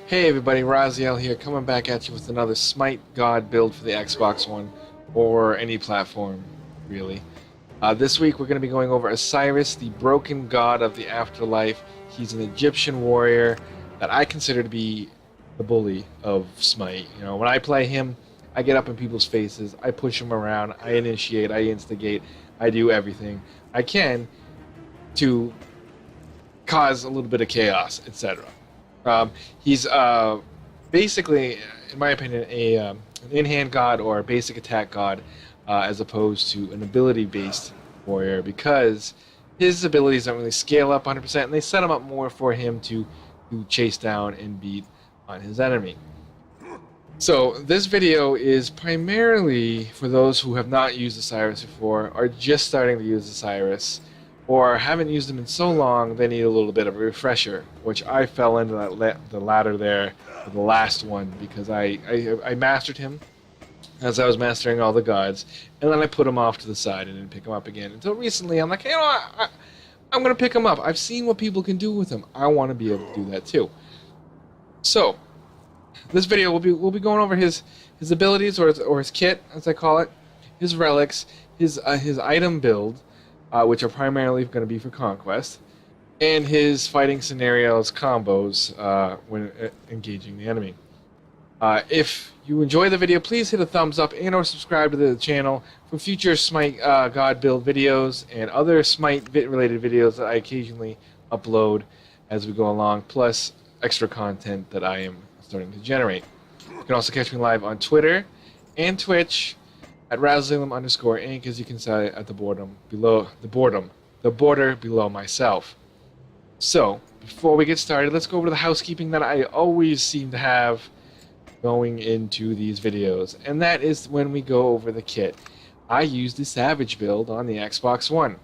Hey everybody, Raziel here, coming back at you with another Smite God build for the Xbox One, or any platform, really. This week we're going to be going over Osiris, the broken god of the afterlife. He's an Egyptian warrior that I consider to be the bully of Smite. You know, when I play him, I get up in people's faces, I push them around, I initiate, I instigate, I do everything I can to cause a little bit of chaos, etc. He's basically, in my opinion, an in-hand god or a basic attack god, as opposed to an ability-based warrior, because his abilities don't really scale up 100%, and they set him up more for him to chase down and beat on his enemy. So this video is primarily for those who have not used Osiris before, are just starting to use Osiris, or haven't used them in so long they need a little bit of a refresher, which I fell into the latter there for the last one, because I mastered him as I was mastering all the gods, and then I put him off to the side and didn't pick him up again until recently. I'm like, you know, I'm going to pick him up. I've seen what people can do with him. I want to be able to do that too. So this video we'll be going over his abilities, or his kit, as I call it, his relics, his item build, which are primarily going to be for conquest, and his fighting scenarios, combos, when engaging the enemy. If you enjoy the video, please hit a thumbs up and or subscribe to the channel for future Smite God build videos and other Smite related videos that I occasionally upload as we go along, plus extra content that I am starting to generate. You can also catch me live on Twitter and Twitch at Razzalum_Inc, as you can see at the border below myself. So, before we get started, let's go over the housekeeping that I always seem to have going into these videos, and that is when we go over the kit. I use the Savage build on the Xbox One.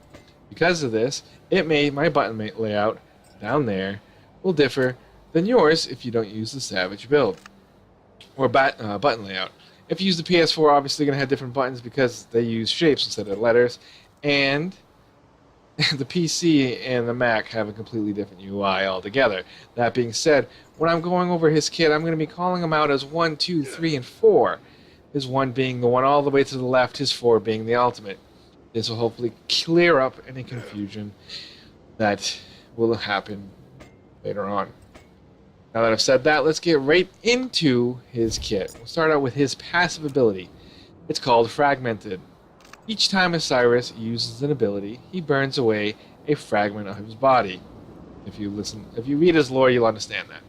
Because of this, it made my button layout down there will differ than yours if you don't use the Savage build, or button layout. If you use the PS4, obviously going to have different buttons because they use shapes instead of letters, and the PC and the Mac have a completely different UI altogether. That being said, when I'm going over his kit, I'm going to be calling him out as 1, 2, 3, and 4. His 1 being the one all the way to the left, his 4 being the ultimate. This will hopefully clear up any confusion that will happen later on. Now that I've said that, let's get right into his kit. We'll start out with his passive ability. It's called Fragmented. Each time Osiris uses an ability, he burns away a fragment of his body. If you read his lore, you'll understand that.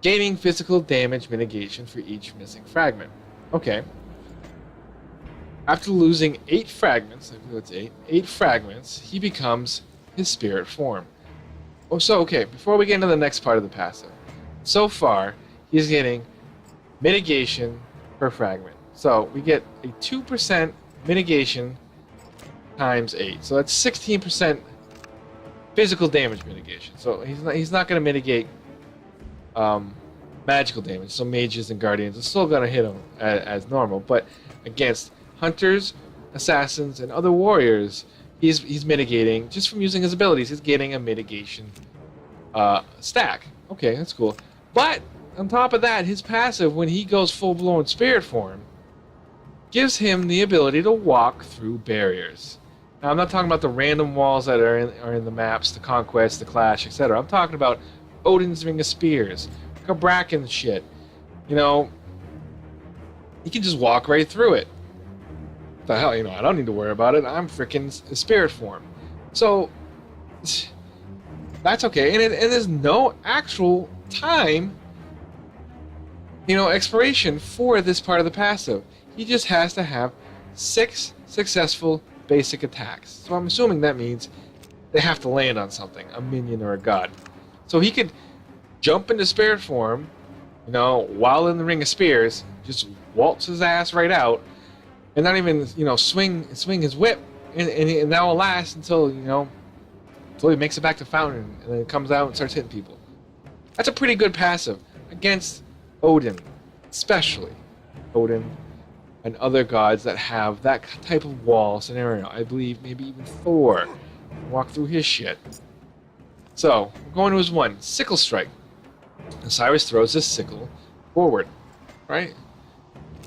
Gaining physical damage mitigation for each missing fragment. Okay. After losing 8 fragments, I feel it's 8 fragments, he becomes his spirit form. Oh, so okay, before we get into the next part of the passive, so far, he's getting mitigation per fragment. So we get a 2% mitigation times 8. So that's 16% physical damage mitigation. So he's not going to mitigate magical damage. So mages and guardians are still going to hit him as normal. But against hunters, assassins, and other warriors, he's mitigating just from using his abilities. He's getting a mitigation stack. Okay, that's cool. But on top of that, his passive, when he goes full-blown spirit form, gives him the ability to walk through barriers. Now, I'm not talking about the random walls that are in the maps, the Conquest, the Clash, etc. I'm talking about Odin's Ring of Spears, Cabrakan's shit. You know, he can just walk right through it. What the hell, you know, I don't need to worry about it. I'm freaking spirit form. So, that's okay. And there's no actual time, you know, expiration for this part of the passive. He just has to have 6 successful basic attacks. So I'm assuming that means they have to land on something, a minion or a god. So he could jump into spirit form, you know, while in the Ring of Spears, just waltz his ass right out, and not even, you know, swing his whip, and that will last until, you know, until he makes it back to Fountain, and then it comes out and starts hitting people. That's a pretty good passive against Odin, especially Odin and other gods that have that type of wall scenario. I believe maybe even Thor walk through his shit. So, we're going to his 1, Sickle Strike. Osiris throws his sickle forward, right?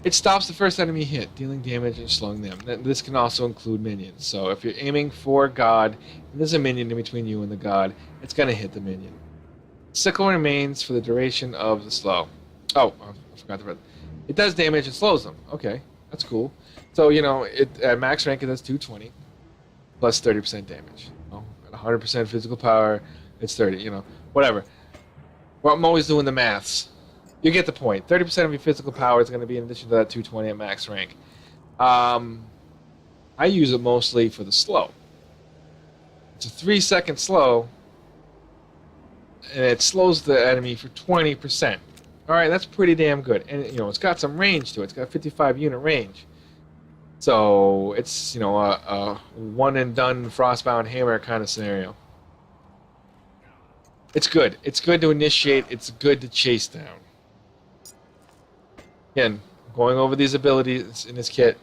It stops the first enemy hit, dealing damage and slowing them. This can also include minions. So if you're aiming for God, and there's a minion in between you and the God, it's going to hit the minion. Sickle remains for the duration of the slow. Oh, I forgot to read. It does damage and slows them. Okay, that's cool. So, you know, at max rank it does 220 plus 30% damage. At 100% physical power, it's 30, you know, whatever. Well, I'm always doing the maths. You get the point. 30% of your physical power is going to be in addition to that 220 at max rank. I use it mostly for the slow. It's a 3-second slow, and it slows the enemy for 20%. All right, that's pretty damn good. And, you know, it's got some range to it. It's got 55 unit range. So it's, you know, a one-and-done Frostbound Hammer kind of scenario. It's good. It's good to initiate. It's good to chase down. Again, going over these abilities in this kit,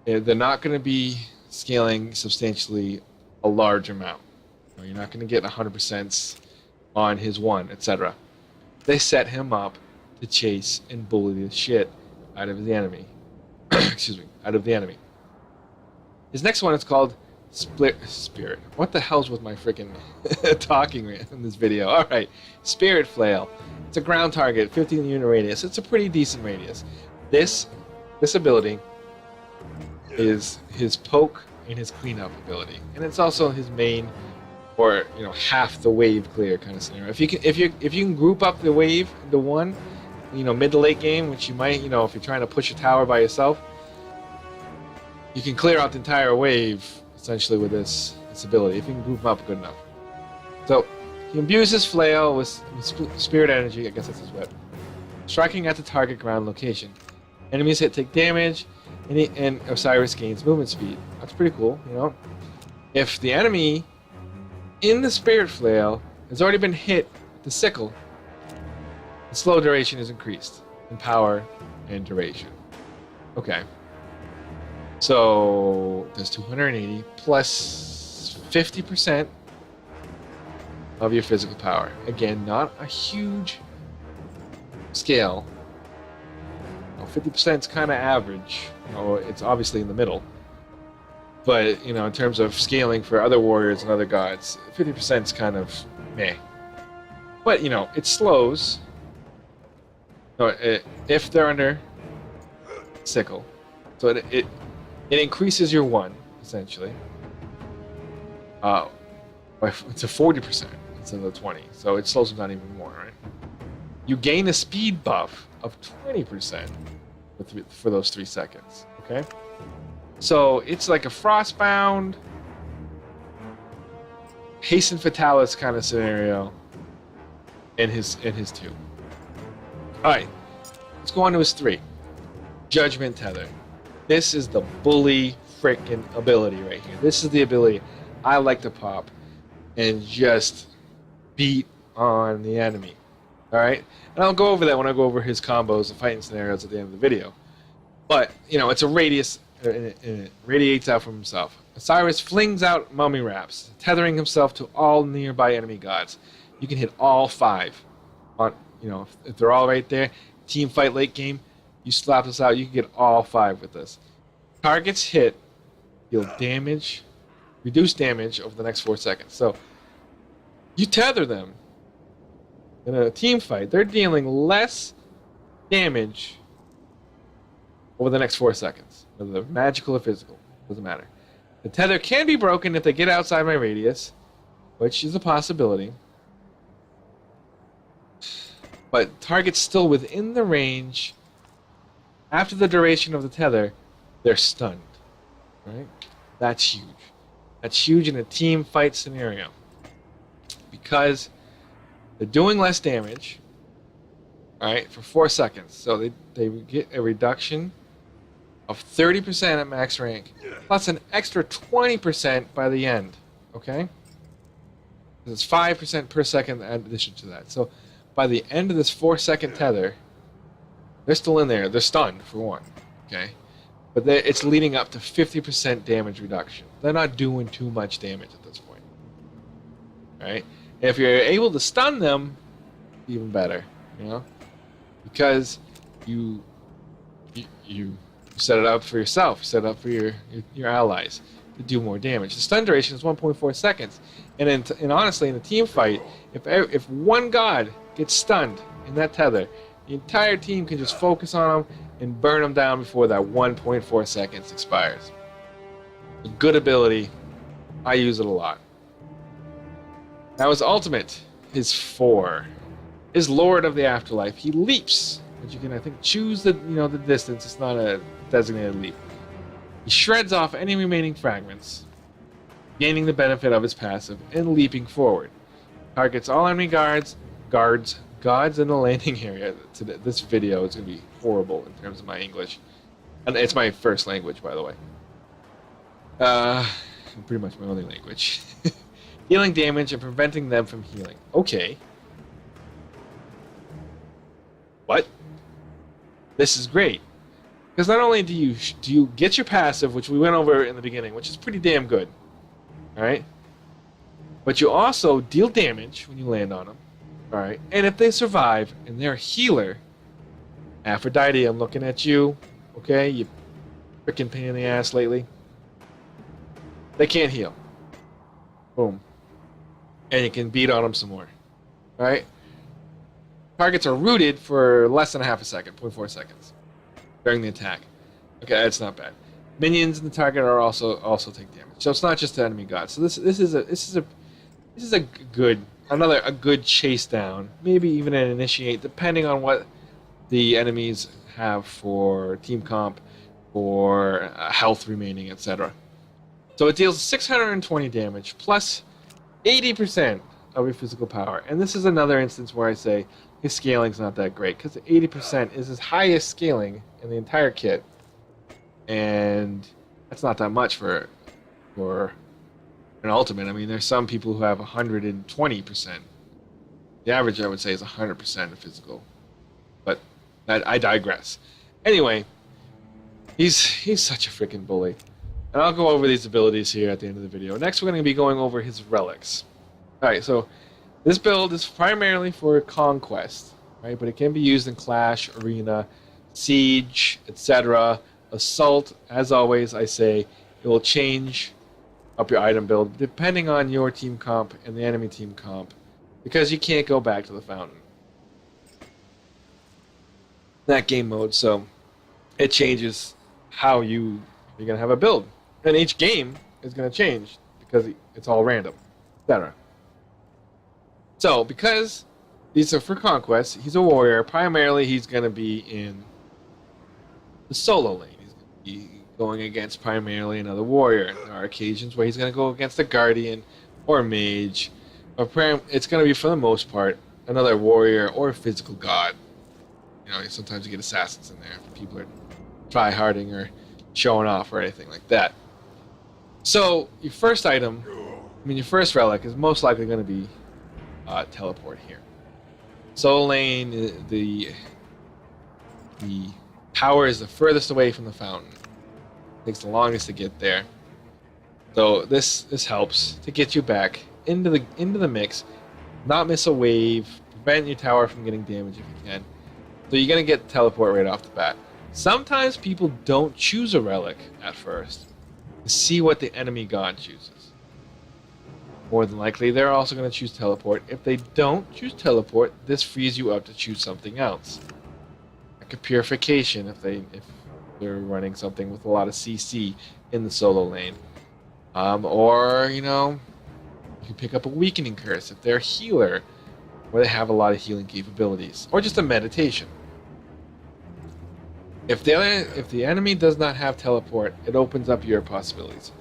they're not going to be scaling substantially a large amount. You know, you're not going to get 100% on his one, etc. They set him up to chase and bully the shit out of the enemy. Excuse me, out of the enemy. His next one is called Spirit. What the hell's with my freaking talking in this video? All right, Spirit Flail. It's a ground target, 15 unit radius. It's a pretty decent radius. This ability is his poke and his cleanup ability, and it's also his main, or you know, half the wave clear kind of scenario. If you can group up the wave into one, you know, mid to late game, which you might, you know, if you're trying to push a tower by yourself, you can clear out the entire wave essentially with this ability if you can group them up good enough. So he imbues his flail with spirit energy. I guess that's his whip. Striking at the target ground location. Enemies hit take damage, and Osiris gains movement speed. That's pretty cool, you know. If the enemy in the spirit flail has already been hit with the sickle, the slow duration is increased in power and duration. Okay. So there's 280 plus 50% of your physical power. Again, not a huge scale. 50% is kind of average. You know, it's obviously in the middle. But, you know, in terms of scaling for other warriors and other gods, 50% is kind of meh. But, you know, it slows. If they're under sickle. So it increases your one, essentially. It's a 40% instead of the 20. So it slows them down even more, right? You gain a speed buff of 20% for those 3 seconds, okay? So it's like a Frostbound, Hasten Fatalis kind of scenario in his 2. Alright, let's go on to his 3. Judgment Tether. This is the bully freaking ability right here. This is the ability I like to pop and just beat on the enemy. Alright? And I'll go over that when I go over his combos and fighting scenarios at the end of the video. But, you know, it's a radius, and it radiates out from himself. Osiris flings out mummy wraps, tethering himself to all nearby enemy gods. You can hit all 5. On, you know, if they're all right there, team fight late game, you slap this out, you can get all 5 with this. Targets hit, deal damage, reduce damage over the next 4 seconds. So, you tether them. In a team fight, they're dealing less damage over the next 4 seconds. Whether they're magical or physical, doesn't matter. The tether can be broken if they get outside my radius, which is a possibility. But targets still within the range, after the duration of the tether, they're stunned. Right? That's huge. That's huge in a team fight scenario. Because they're doing less damage, alright, for 4 seconds. So they get a reduction of 30% at max rank, plus an extra 20% by the end. Okay? It's 5% per second in addition to that. So by the end of this 4-second tether, they're still in there. They're stunned, for one. Okay? But it's leading up to 50% damage reduction. They're not doing too much damage at this point. Alright? If you're able to stun them, even better, you know, because you you set it up for yourself, you set it up for your allies to do more damage. The stun duration is 1.4 seconds, and honestly, in a team fight, if one god gets stunned in that tether, the entire team can just focus on him and burn him down before that 1.4 seconds expires. A good ability. I use it a lot. Now his ultimate is 4. Is Lord of the Afterlife. He leaps, but you can, I think, choose the the distance. It's not a designated leap. He shreds off any remaining fragments, gaining the benefit of his passive and leaping forward. Targets all enemy gods in the landing area. This video is going to be horrible in terms of my English, and it's my first language, by the way. Pretty much my only language. Healing damage and preventing them from healing. Okay. What? This is great. Because not only do you get your passive, which we went over in the beginning, which is pretty damn good. Alright? But you also deal damage when you land on them. Alright? And if they survive and they're a healer, Aphrodite, I'm looking at you. Okay? You freaking pain in the ass lately. They can't heal. Boom. And you can beat on them some more. Alright? Targets are rooted for less than half a second, 0.4 seconds, during the attack. Okay, that's not bad. Minions in the target are also take damage. So it's not just the enemy god. So this is a good chase down. Maybe even an initiate, depending on what the enemies have for team comp, for health remaining, etc. So it deals 620 damage plus 80% of your physical power. And this is another instance where I say his scaling's not that great, because 80% is his highest scaling in the entire kit. And that's not that much for an ultimate. I mean, there's some people who have 120%. The average, I would say, is 100% of physical. But I digress. Anyway, he's such a freaking bully. And I'll go over these abilities here at the end of the video. Next, we're going to be going over his relics. Alright, so this build is primarily for conquest, right? But it can be used in Clash, Arena, Siege, etc. Assault, as always, I say, it will change up your item build depending on your team comp and the enemy team comp, because you can't go back to the fountain. That game mode, so it changes how you're going to have a build. And each game is going to change because it's all random, etc. So, because these are for conquest, he's a warrior. Primarily, he's going to be in the solo lane. He's going to be going against primarily another warrior. There are occasions where he's going to go against a guardian or a mage. But it's going to be, for the most part, another warrior or a physical god. You know, sometimes you get assassins in there if people are try-harding or showing off or anything like that. So, your first item, your first relic is most likely going to be teleport here. Solo lane, the tower is the furthest away from the fountain. It takes the longest to get there. So this helps to get you back into the mix, not miss a wave, prevent your tower from getting damaged if you can. So you're gonna get teleport right off the bat. Sometimes people don't choose a relic at first to see what the enemy god chooses. More than likely, they're also going to choose teleport. If they don't choose teleport, this frees you up to choose something else, like a purification if they're running something with a lot of CC in the solo lane, or you can pick up a weakening curse if they're a healer, or they have a lot of healing capabilities, or just a meditation. If the enemy does not have teleport, it opens up your possibilities.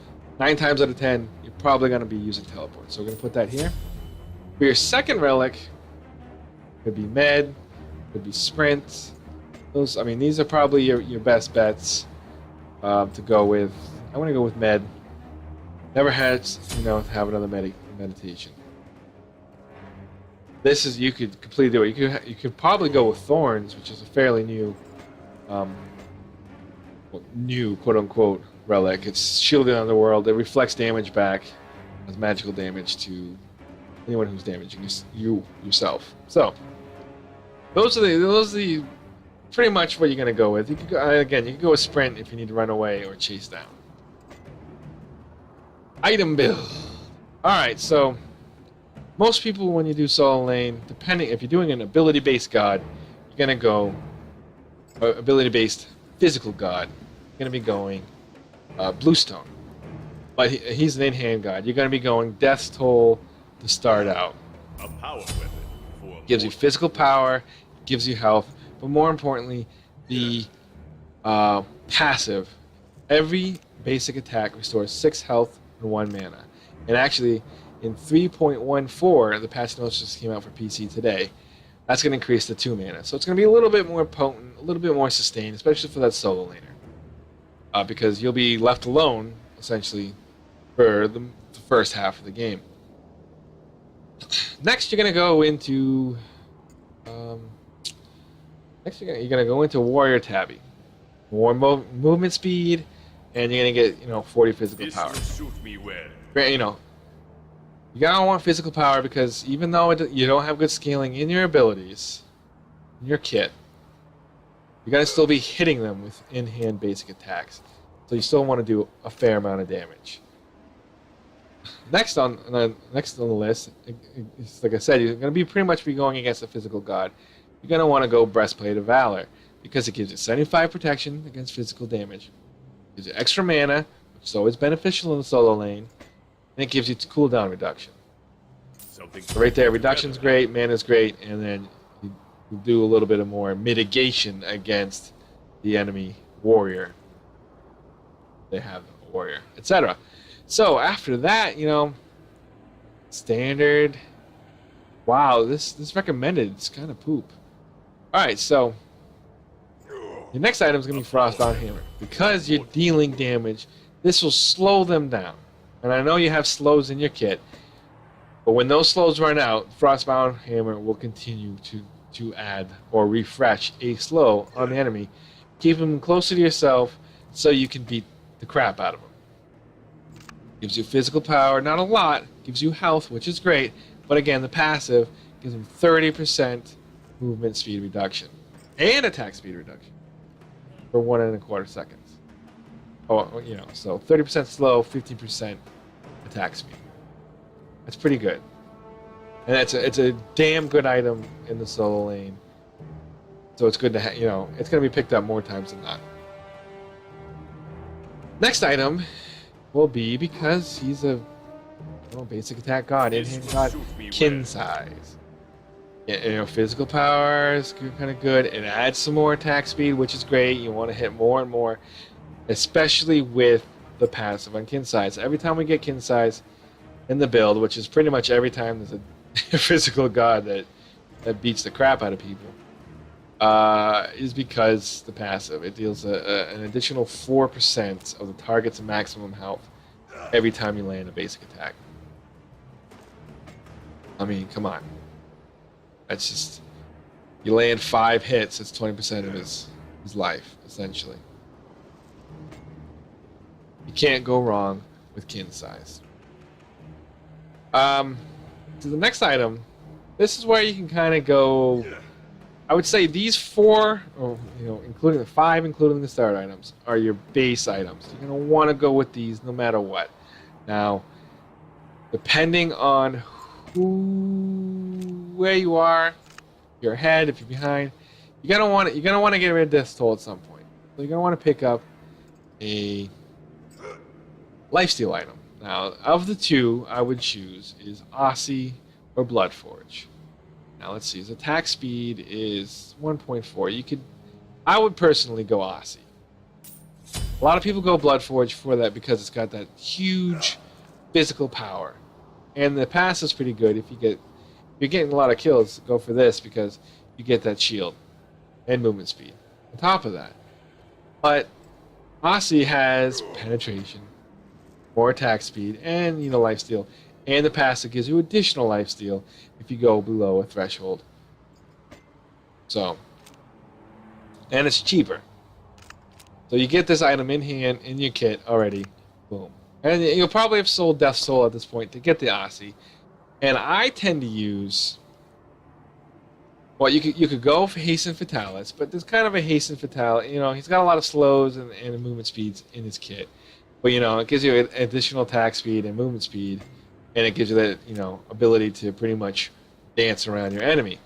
9 times out of 10, you're probably going to be using teleport. So we're going to put that here. For your second relic, could be med, could be sprint. These are probably your best bets to go with. I'm going to go with med. Never had, to have another meditation. You could completely do it. You could probably go with thorns, which is a fairly new quote unquote relic. It's shielded on the world. It reflects damage back as magical damage to anyone who's damaging you yourself. So Those are the pretty much what you're gonna go with. You could go, again, you can go with sprint if you need to run away or chase down. Item build. All right, so most people when you do solo lane, depending if you're doing an ability-based god, you're gonna go ability-based physical god. You're gonna be going Bluestone, but he's an in-hand god. You're gonna be going Death's Toll to start out. A power weapon Gives you physical power, gives you health, but more importantly, the passive. Every basic attack restores 6 health and 1 mana. And actually, in 3.14, the patch notes just came out for PC today, that's going to increase to 2 mana. So it's going to be a little bit more potent, a little bit more sustained, especially for that solo laner. Because you'll be left alone, essentially, for the first half of the game. Next, you're going to go into... next, you're going to go into Warrior Tabby. More movement speed, and you're going to get, 40 physical power. You gotta want physical power because even though you don't have good scaling in your abilities, in your kit, you're gonna still be hitting them with in-hand basic attacks. So you still want to do a fair amount of damage. Next on the list, it's like I said, you're gonna be pretty much going against a physical god. You're gonna want to go Breastplate of Valor because it gives you 75 protection against physical damage. It gives you extra mana, which is always beneficial in the solo lane. And it gives you cooldown reduction. So right there, reduction's great, mana's great, and then you do a little bit of more mitigation against the enemy warrior. They have a warrior, etc. So after that, standard. Wow, this recommended is kind of poop. All right, so your next item is gonna be Frostbound Hammer because you're dealing damage. This will slow them down. And I know you have slows in your kit, but when those slows run out, Frostbound Hammer will continue to add or refresh a slow on the enemy. Keep them closer to yourself so you can beat the crap out of them. Gives you physical power, not a lot, gives you health, which is great, but again, the passive gives them 30% movement speed reduction and attack speed reduction for 1.25 seconds. Oh, so 30% slow, 15% attack speed. That's pretty good. And it's a damn good item in the solo lane. So it's good to it's going to be picked up more times than not. Next item will be, because he's a basic attack god, in-hand god, Kin Size. Physical power is kind of good. It adds some more attack speed, which is great. You want to hit more and more, especially with the passive on Kin Size. Every time we get Kin Size in the build, which is pretty much every time there's a physical god that beats the crap out of people, is because the passive. It deals an additional 4% of the target's maximum health every time you land a basic attack. I mean, come on. That's just... You land 5 hits, it's 20% of his life, essentially. You can't go wrong with Kin Size. So the next item, this is where you can kind of go... I would say these 4, or including the 5, including the start items, are your base items. You're going to want to go with these no matter what. Now, depending on where you are, if you're ahead, if you're behind, you're gonna want to get rid of Death's Toll at some point. So you're gonna want to pick up a lifesteal item. Now, of the two, I would choose is Aussie or Bloodforge. Now let's see. His attack speed is 1.4. I would personally go Aussie. A lot of people go Bloodforge for that because it's got that huge physical power, and the pass is pretty good. If you're getting a lot of kills, go for this because you get that shield and movement speed on top of that. But Aussie has penetration, more attack speed, and lifesteal, and the passive gives you additional lifesteal if you go below a threshold. So, and it's cheaper. So you get this item in hand in your kit already. Boom. And you'll probably have sold Death's Toll at this point to get the Aussie. And I tend to use Well, you could go for Hasten Fatalis, but there's kind of a Hasten Fatalis. You know, he's got a lot of slows and movement speeds in his kit. But, you know, it gives you additional attack speed and movement speed, and it gives you that, you know, ability to pretty much dance around your enemy.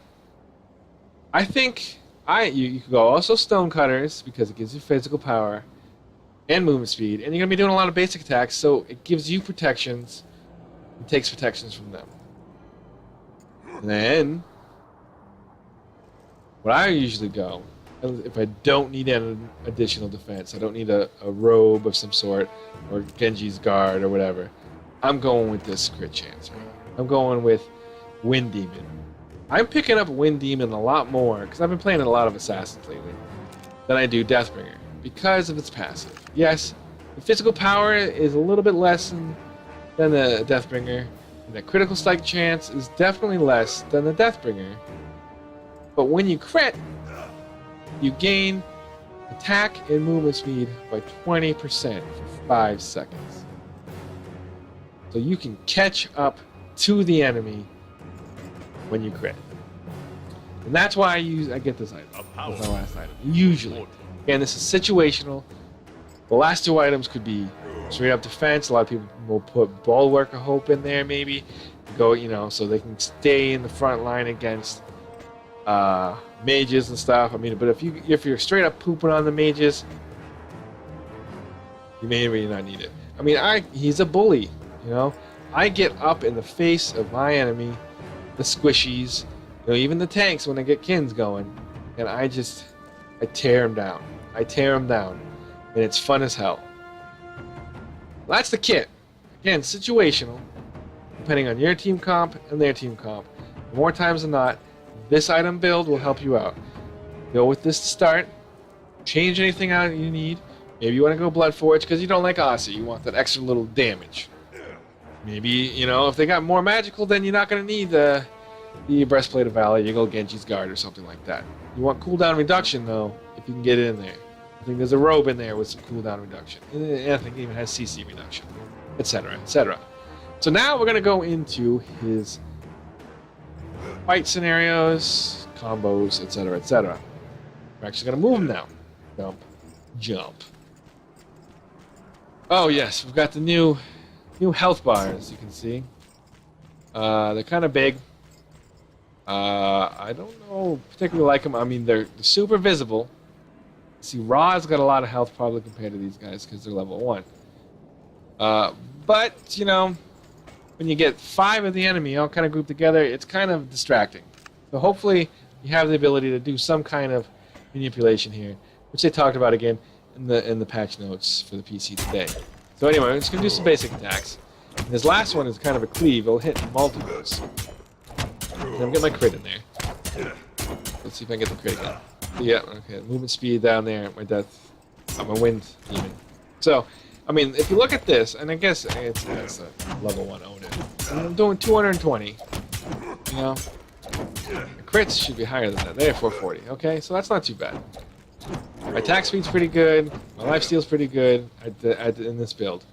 I think you could go also Stonecutters, because it gives you physical power and movement speed, and you're going to be doing a lot of basic attacks, so it gives you protections and takes protections from them. And then, what I usually go, if I don't need an additional defense, I don't need a robe of some sort, or Genji's guard, or whatever, I'm going with this crit chance. Right? I'm going with Wind Demon. I'm picking up Wind Demon a lot more, because I've been playing a lot of Assassins lately, than I do Deathbringer, because of its passive. Yes, the physical power is a little bit less than the Deathbringer, and the critical strike chance is definitely less than the Deathbringer. But when you crit, you gain attack and movement speed by 20% for 5 seconds. So you can catch up to the enemy when you crit. And that's why I get this item. That's my last item. Usually. Again, this is situational. The last 2 items could be straight up defense. A lot of people will put Bulwark of Hope in there maybe. Go, you know, so they can stay in the front line against mages and stuff. I mean, but if you're straight up pooping on the mages, you may or may not need it. I mean, he's a bully, you know. I get up in the face of my enemy, the squishies, you know, even the tanks when they get kins going, and I tear them down. I tear them down, and it's fun as hell. Well, that's the kit. Again, situational, depending on your team comp and their team comp. More times than not, this item build will help you out. Go with this to start. Change anything out you need. Maybe you want to go Bloodforge because you don't like Aussie. You want that extra little damage. Maybe, you know, if they got more magical, then you're not going to need the Breastplate of Valor. You go Genji's Guard or something like that. You want cooldown reduction, though, if you can get it in there. I think there's a robe in there with some cooldown reduction. And I think it even has CC reduction, etc., etc. So now we're going to go into his fight scenarios, combos, etc., etc. We're actually going to move him now. Jump. Oh yes, we've got the new health bars, you can see. They're kind of big. I don't know particularly like them. I mean, they're super visible. See, Ra's got a lot of health probably compared to these guys because they're level 1. But, you know, when you get 5 of the enemy all kind of grouped together, it's kind of distracting. So hopefully you have the ability to do some kind of manipulation here, which they talked about again in the patch notes for the PC today. So anyway, I'm just going to do some basic attacks. And this last one is kind of a cleave. It'll hit multiples. And I'm getting my crit in there. Let's see if I can get the crit again. Yeah, okay. Movement speed down there. My death. My wind demon. So, I mean, if you look at this, and I guess it's a level 1 Odin. And I'm doing 220. You know? The crits should be higher than that. They're 440. Okay, so that's not too bad. My attack speed's pretty good. My lifesteal's pretty good in this build.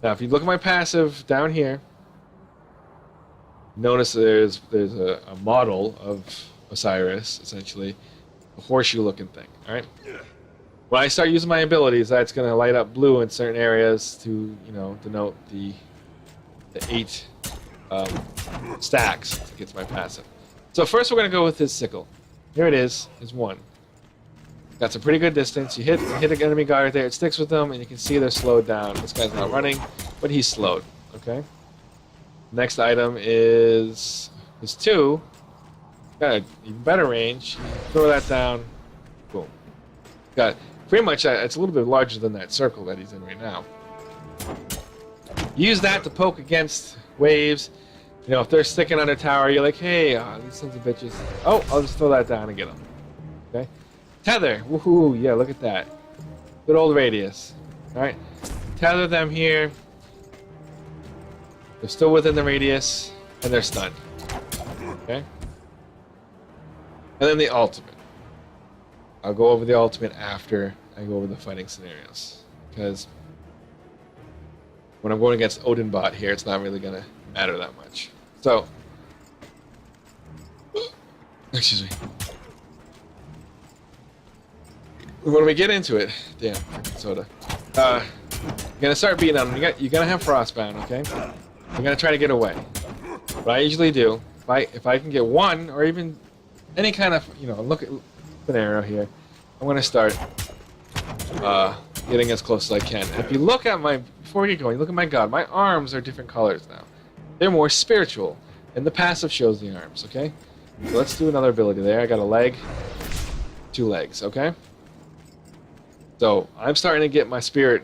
Now, if you look at my passive down here, notice there's a model of Osiris, essentially, a horseshoe-looking thing. All right. When I start using my abilities, that's going to light up blue in certain areas to, you know, denote the 8 stacks to get to my passive. So first, we're going to go with his sickle. Here it is. His 1. Got some pretty good distance. You hit an enemy guard there, it sticks with them, and you can see they're slowed down. This guy's not running, but he's slowed. Okay. Next item is his 2. Got an even better range. Throw that down. Boom. Got pretty much it's a little bit larger than that circle that he's in right now. Use that to poke against waves. You know, if they're sticking on a tower, you're like, hey, these sons of bitches. Oh, I'll just throw that down and get them. Okay. Tether. Woohoo! Yeah, look at that. Good old radius. Alright. Tether them here. They're still within the radius, and they're stunned. Okay? And then the ultimate. I'll go over the ultimate after I go over the fighting scenarios. Because when I'm going against Odin bot here, it's not really going to matter that much. So, Excuse me. When we get into it, damn, soda. You're gonna start beating on them. You're gonna have frostbound, okay? You're gonna try to get away. What I usually do, if I can get one or even any kind of, look at scenario here, I'm gonna start getting as close as I can. If you look at before we get going, look at my god. My arms are different colors now. They're more spiritual, and the passive shows the arms, okay? So let's do another ability there. I got a leg, 2 legs, okay? So I'm starting to get my spirit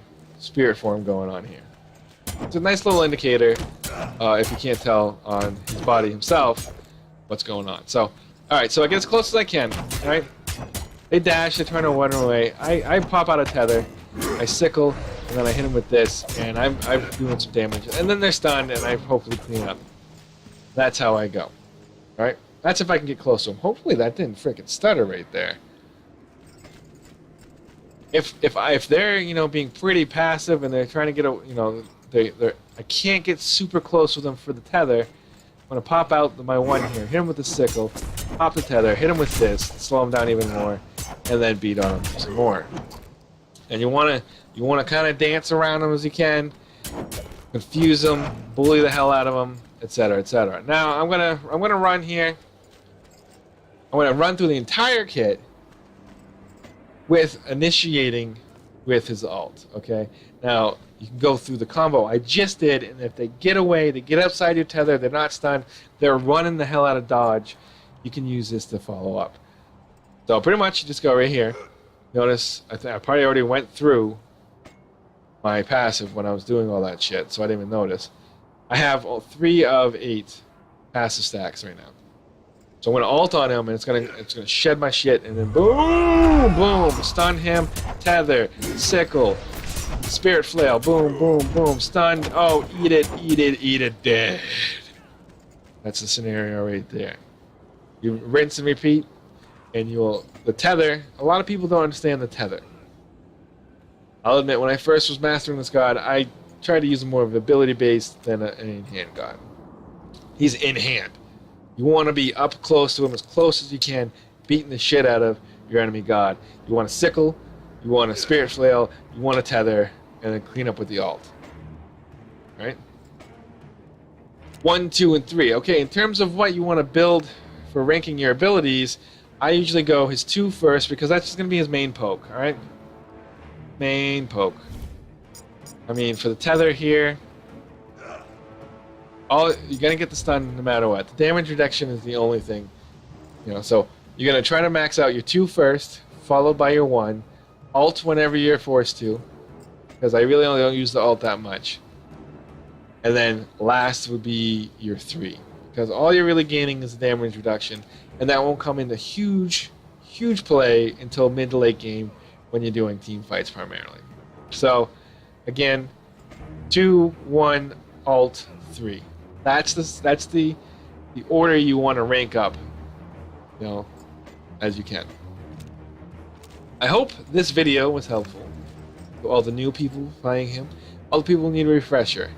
form going on here. It's a nice little indicator, if you can't tell on his body himself, what's going on. So, alright, so I get as close as I can, alright? They dash, they turn one away. I pop out a tether, I sickle, and then I hit him with this, and I'm doing some damage. And then they're stunned, and I hopefully clean up. That's how I go. Alright? That's if I can get close to him. Hopefully that didn't frickin' stutter right there. If they're being pretty passive and they're trying to get I can't get super close with them for the tether. I'm gonna pop out my one here, hit him with the sickle, pop the tether, hit him with this, slow him down even more, and then beat on him some more. And you wanna kind of dance around him as you can, confuse him, bully the hell out of him, etc., etc. Now I'm gonna run here. I'm gonna run through the entire kit with initiating with his ult, okay? Now, you can go through the combo I just did, and if they get away, they get outside your tether, they're not stunned, they're running the hell out of dodge, you can use this to follow up. So pretty much you just go right here. Notice, I probably already went through my passive when I was doing all that shit, so I didn't even notice. I have 3 of 8 passive stacks right now. So I'm gonna ult on him, and it's gonna shed my shit, and then boom, boom, stun him, tether, sickle, spirit flail, boom, boom, boom, stunned. Oh, eat it, dead. That's the scenario right there. You rinse and repeat, and the tether. A lot of people don't understand the tether. I'll admit, when I first was mastering this god, I tried to use him more of ability based than an in-hand god. He's in hand. You want to be up close to him, as close as you can, beating the shit out of your enemy god. You want a sickle, you want a spirit flail, you want a tether, and then clean up with the ult. Right? 1, 2, and 3. Okay, in terms of what you want to build for ranking your abilities, I usually go his 2 first, because that's just going to be his main poke, alright? Main poke. I mean, for the tether here, you're gonna get the stun no matter what. The damage reduction is the only thing, So you're gonna try to max out your 2 first, followed by your 1. Ult whenever you're forced to, because I really only don't use the ult that much. And then last would be your 3, because all you're really gaining is the damage reduction, and that won't come into huge play until mid to late game when you're doing team fights primarily. So again, 2, 1, ult, 3. That's the order you want to rank up, as you can. I hope this video was helpful to all the new people playing him. All the people who need a refresher.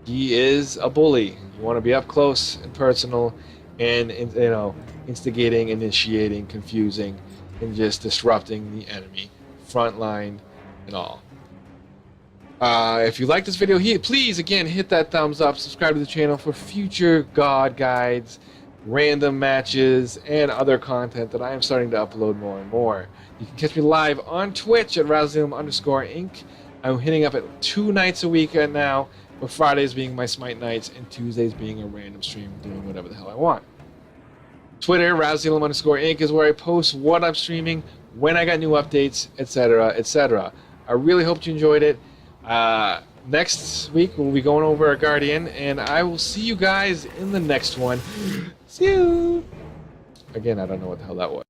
He is a bully. You want to be up close and personal, and instigating, initiating, confusing, and just disrupting the enemy, front line, and all. If you like this video, please, again, hit that thumbs up, subscribe to the channel for future God guides, random matches, and other content that I am starting to upload more and more. You can catch me live on Twitch at @Razilum_Inc. I'm hitting up at 2 nights a week now, with Fridays being my Smite nights, and Tuesdays being a random stream doing whatever the hell I want. Twitter, Razilum_Inc. is where I post what I'm streaming, when I got new updates, etc., etc. I really hope you enjoyed it. Next week we'll be going over a Guardian, and I will see you guys in the next one. See you! Again, I don't know what the hell that was.